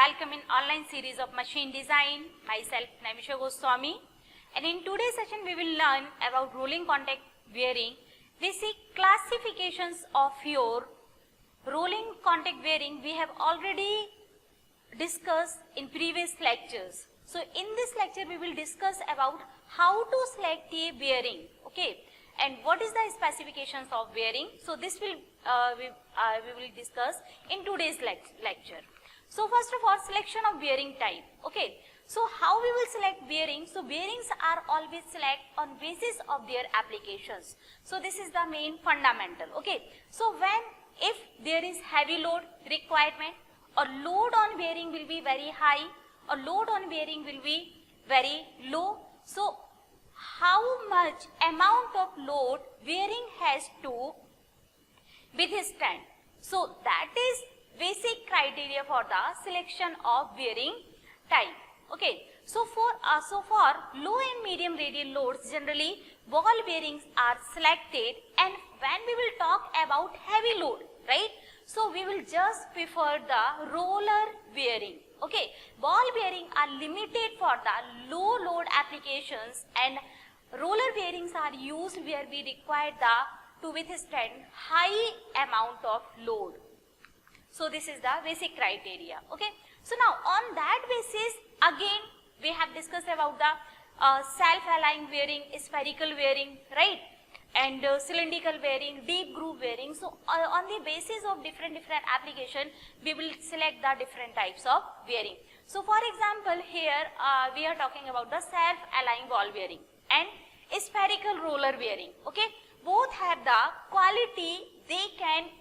welcome in online series of machine design. Myself Naimisha Goswami, and in today's session we will learn about rolling contact bearing, basic classifications of your rolling contact bearing. We have already discussed in previous lectures. So in this lecture we will discuss about how to select a bearing, okay, and what is the specifications of bearing. So this will we will discuss in today's lecture. So first of all, selection of bearing type, okay. So how we will select bearings? So bearings are always select on basis of their applications. So this is the main fundamental, okay. So if there is heavy load requirement, or load on bearing will be very high, or load on bearing will be very low. So how much amount of load bearing has to withstand? So that is basic criteria for the selection of bearing type, okay. So for low and medium radial loads, generally ball bearings are selected, and when we will talk about heavy load, right, so we will just prefer the roller bearing, okay. Ball bearing are limited for the low load applications, and roller bearings are used where we require to withstand high amount of load. So this is the basic criteria, okay. So now on that basis, again we have discussed about the self-aligned bearing, spherical bearing, right, and cylindrical bearing, deep groove bearing. So on the basis of different application, we will select the different types of bearing. So for example, here we are talking about the self-aligned ball bearing and spherical roller bearing, okay. Both have the quality they can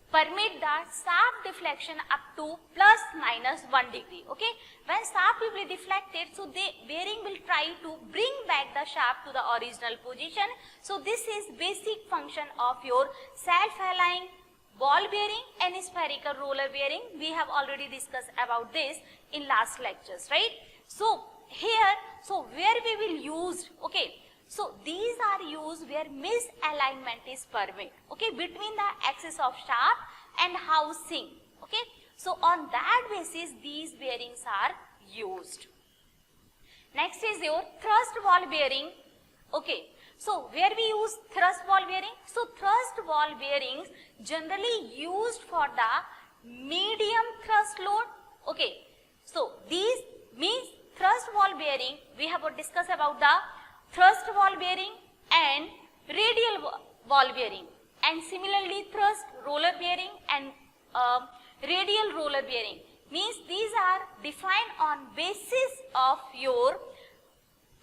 permit the shaft deflection up to plus minus 1 degree, okay. When shaft will be deflected, so the bearing will try to bring back the shaft to the original position. So this is basic function of your self-aligned ball bearing and spherical roller bearing. We have already discussed about this in last lectures, right. So here, so where we will use, okay, so these are used where misalignment is permit, okay, between the axis of shaft and housing, okay. So on that basis these bearings are used. Next is your thrust ball bearing, okay. So where we use thrust ball bearing? So thrust ball bearings generally used for the medium thrust load, okay. So these means thrust ball bearing, we have discussed about the thrust ball bearing and radial ball bearing, and similarly thrust roller bearing and radial roller bearing, means these are defined on basis of your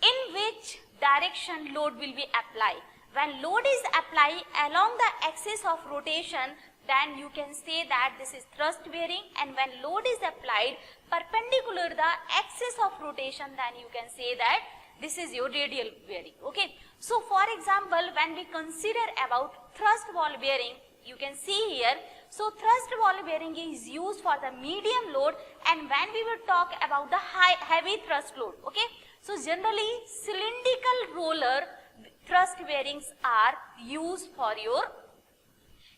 in which direction load will be applied. When load is applied along the axis of rotation, then you can say that this is thrust bearing, and when load is applied perpendicular the axis of rotation, then you can say that this is your radial bearing, okay. So for example, when we consider about thrust ball bearing, you can see here, so thrust ball bearing is used for the medium load, and when we will talk about the heavy thrust load, okay. So generally cylindrical roller thrust bearings are used for your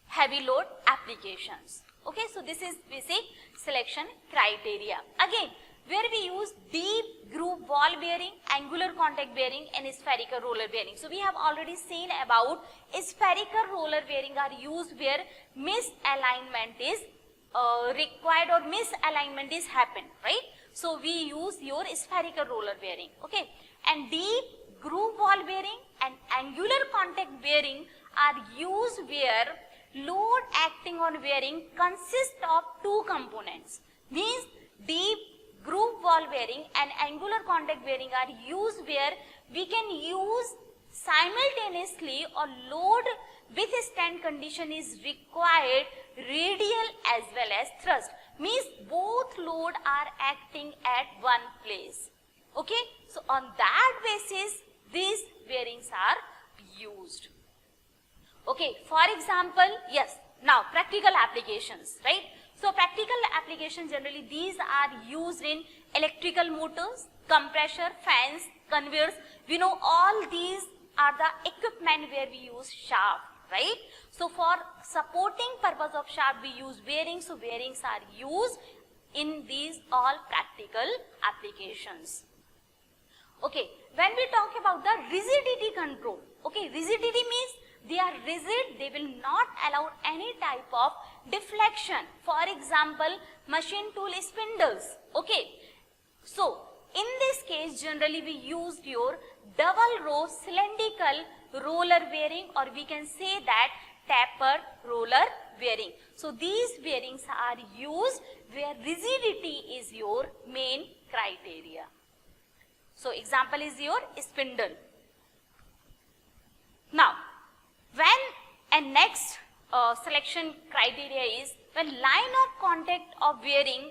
heavy load applications, okay. So this is basic selection criteria. Again, where we use deep groove ball bearing, angular contact bearing and spherical roller bearing. So we have already seen about spherical roller bearing are used where misalignment is required or misalignment is happened, right. So we use your spherical roller bearing, okay. And deep groove ball bearing and angular contact bearing are used where load acting on bearing consists of two components, means deep groove ball bearing and angular contact bearing are used where we can use simultaneously or load withstand condition is required radial as well as thrust, means both load are acting at one place, okay. So on that basis these bearings are used, okay. For example, yes, now practical applications, right. So practical applications, generally these are used in electrical motors, compressor, fans, conveyors. We know all these are the equipment where we use shaft, right? So for supporting purpose of shaft we use bearings. So bearings are used in these all practical applications. Okay, when we talk about the rigidity control, okay, rigidity means they are rigid, they will not allow any type of deflection. For example, machine tool spindles, okay. So, in this case, generally we used your double row cylindrical roller bearing, or we can say that taper roller bearing. So, these bearings are used where rigidity is your main criteria. So, example is your spindle. Now, when a next selection criteria is when line of contact of bearing,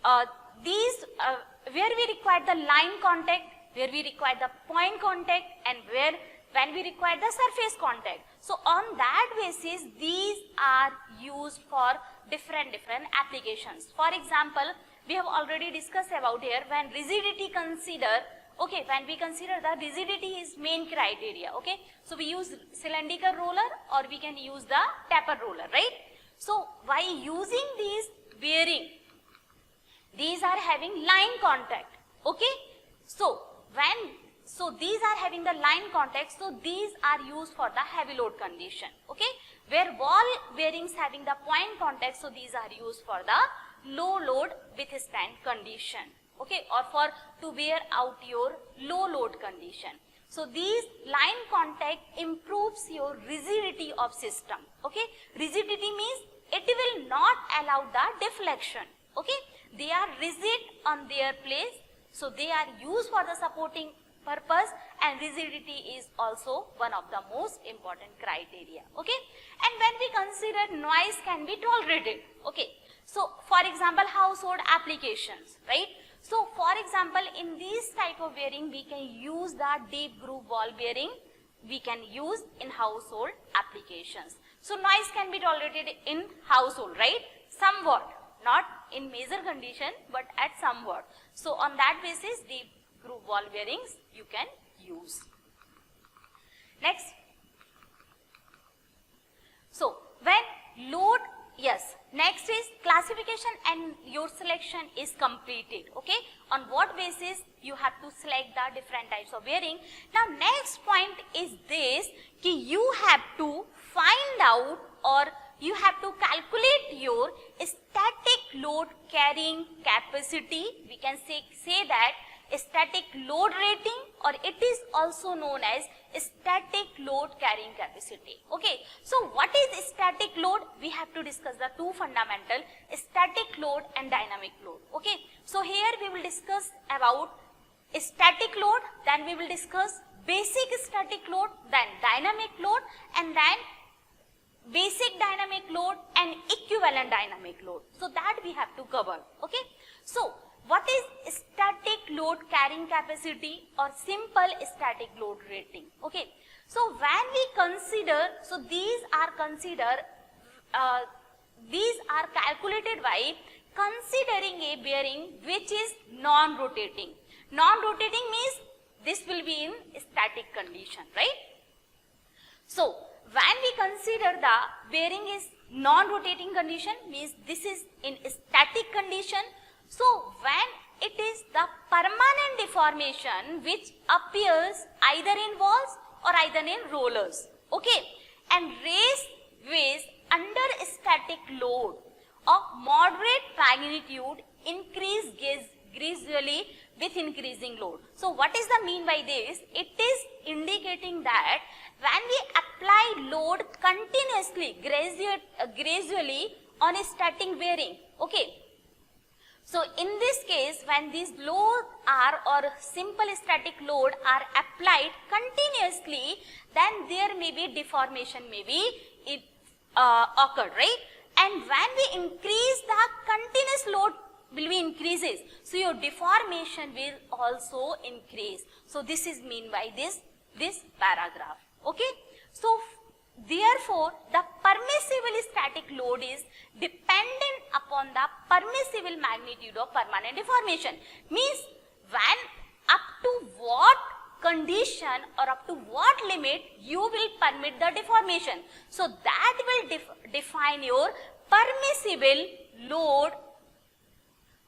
where we require the line contact, where we require the point contact, and when we require the surface contact. So, on that basis, these are used for different applications. For example, we have already discussed about here when rigidity consider, okay, when we consider the rigidity is main criteria, okay. So, we use cylindrical roller or we can use the taper roller, right. So, by using these bearing, these are having line contact, okay. So, these are having the line contact, so these are used for the heavy load condition, okay. Where ball bearings having the point contact, so these are used for the low load withstand condition, okay, or for to bear out your low load condition. So, these line contact improves your rigidity of system, okay. Rigidity means it will not allow the deflection, okay. They are rigid on their place, so they are used for the supporting purpose, and rigidity is also one of the most important criteria, okay. And when we consider noise can be tolerated, okay. So, for example, household applications, right. So, for example, in this type of bearing, we can use the deep groove ball bearing, we can use in household applications. So, noise can be tolerated in household, right, somewhat, not in major condition, but at somewhat. So, on that basis, deep groove ball bearings you can use. Next. So, when load, yes, next is classification and your selection is completed, okay. On what basis you have to select the different types of bearing. Now, next point is this, ki you have to find out or you have to calculate your static load carrying capacity. We can say that static load rating, or it is also known as static load carrying capacity, okay. So, what is static load? We have to discuss the two fundamental, static load and dynamic load, okay. So, here we will discuss about static load, then we will discuss basic static load, then dynamic load, and then basic dynamic load and equivalent dynamic load. So, that we have to cover, okay. So, what is static load carrying capacity or simple static load rating, okay. So, when we consider, so these are calculated by considering a bearing which is non-rotating. Non-rotating means this will be in static condition, right. So, when we consider the bearing is non-rotating condition, means this is in static condition. So, when it is the permanent deformation which appears either in balls or either in rollers, okay, and raceways under static load of moderate magnitude increase gradually with increasing load. So, what is the mean by this? It is indicating that when we apply load continuously, gradually on a static bearing, okay. So, in this case, when these load are or simple static load are applied continuously, then there may be deformation occurred, right. And when we increase the continuous load will be increases, so your deformation will also increase. So, this is mean by this paragraph, okay. So, therefore, the permissible static load is dependent upon the permissible magnitude of permanent deformation. Means when up to what condition or up to what limit you will permit the deformation. So, that will define your permissible load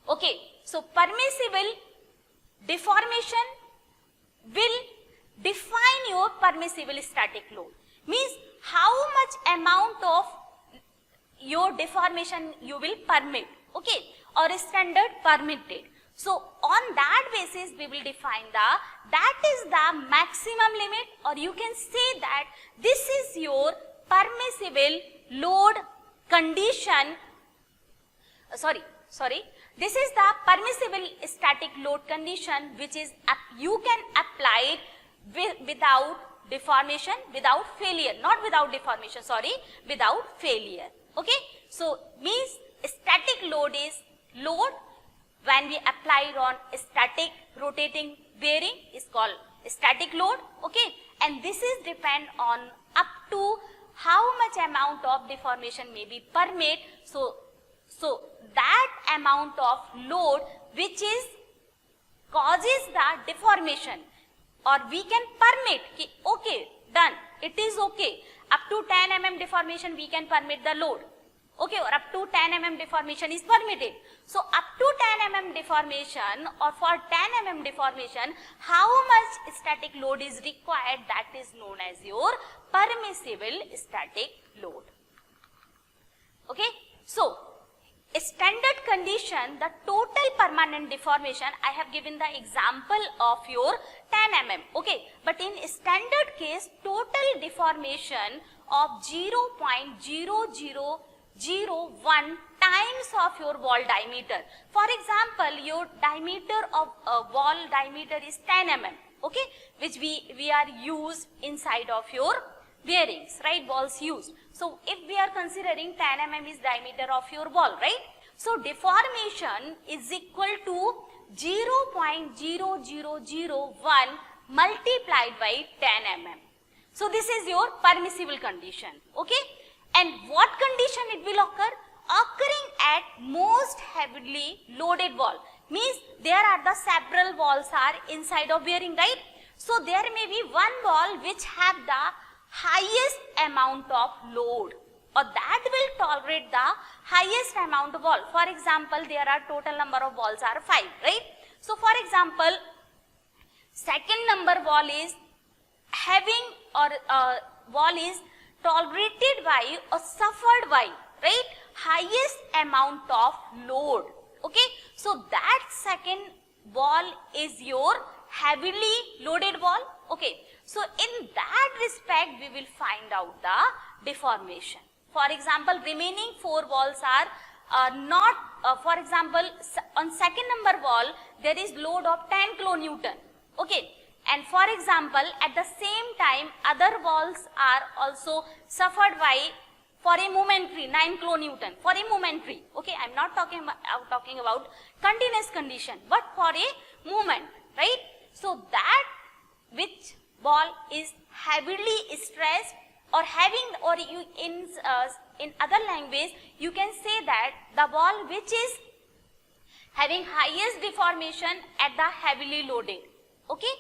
Okay, so permissible deformation will define your permissible static load. Means how much amount of your deformation you will permit, okay, or standard permitted. So on that basis we will define that is the maximum limit, or you can say that this is your permissible load condition, this is the permissible static load condition which is you can apply it without deformation, without failure, not without deformation, without failure. Okay, so means static load is load when we apply it on static rotating bearing is called static load. Okay, and this is depend on up to how much amount of deformation may be permit. So that amount of load which is causes the deformation, or we can permit ki, okay, done, it is okay, up to 10 mm deformation we can permit the load, okay, or up to 10 mm deformation is permitted. So up to 10 mm deformation, or for 10 mm deformation, how much static load is required, that is known as your permissible static load. Okay, so standard condition, the total permanent deformation, I have given the example of your 10 mm, okay, but in standard case, total deformation of 0.0001 times of your wall diameter. For example, your diameter of wall diameter is 10 mm, okay, which we are used inside of your bearings, right, walls used. So if we are considering 10 mm is diameter of your wall, right, so deformation is equal to 0.0001 multiplied by 10 mm. So this is your permissible condition, okay, and what condition it will occur? Occurring at most heavily loaded wall, means there are the several walls are inside of bearing, right, so there may be one wall which have the highest amount of load, or that will tolerate the highest amount of wall. For example, there are total number of walls are 5, right? So for example, second number wall is having, or wall is tolerated by or suffered by, right, highest amount of load, okay. So that second wall is your heavily loaded wall, okay. So in that respect we will find out the deformation. For example, remaining 4 walls are not, for example, on second number wall there is load of 10 kilonewton, okay, and for example at the same time other walls are also suffered by for a momentary 9 kilonewton, for a momentary, okay, I am not talking about continuous condition, but for a moment, right. So that which ball is heavily stressed, or having, or you in other language you can say that the ball which is having highest deformation at the heavily loaded, okay.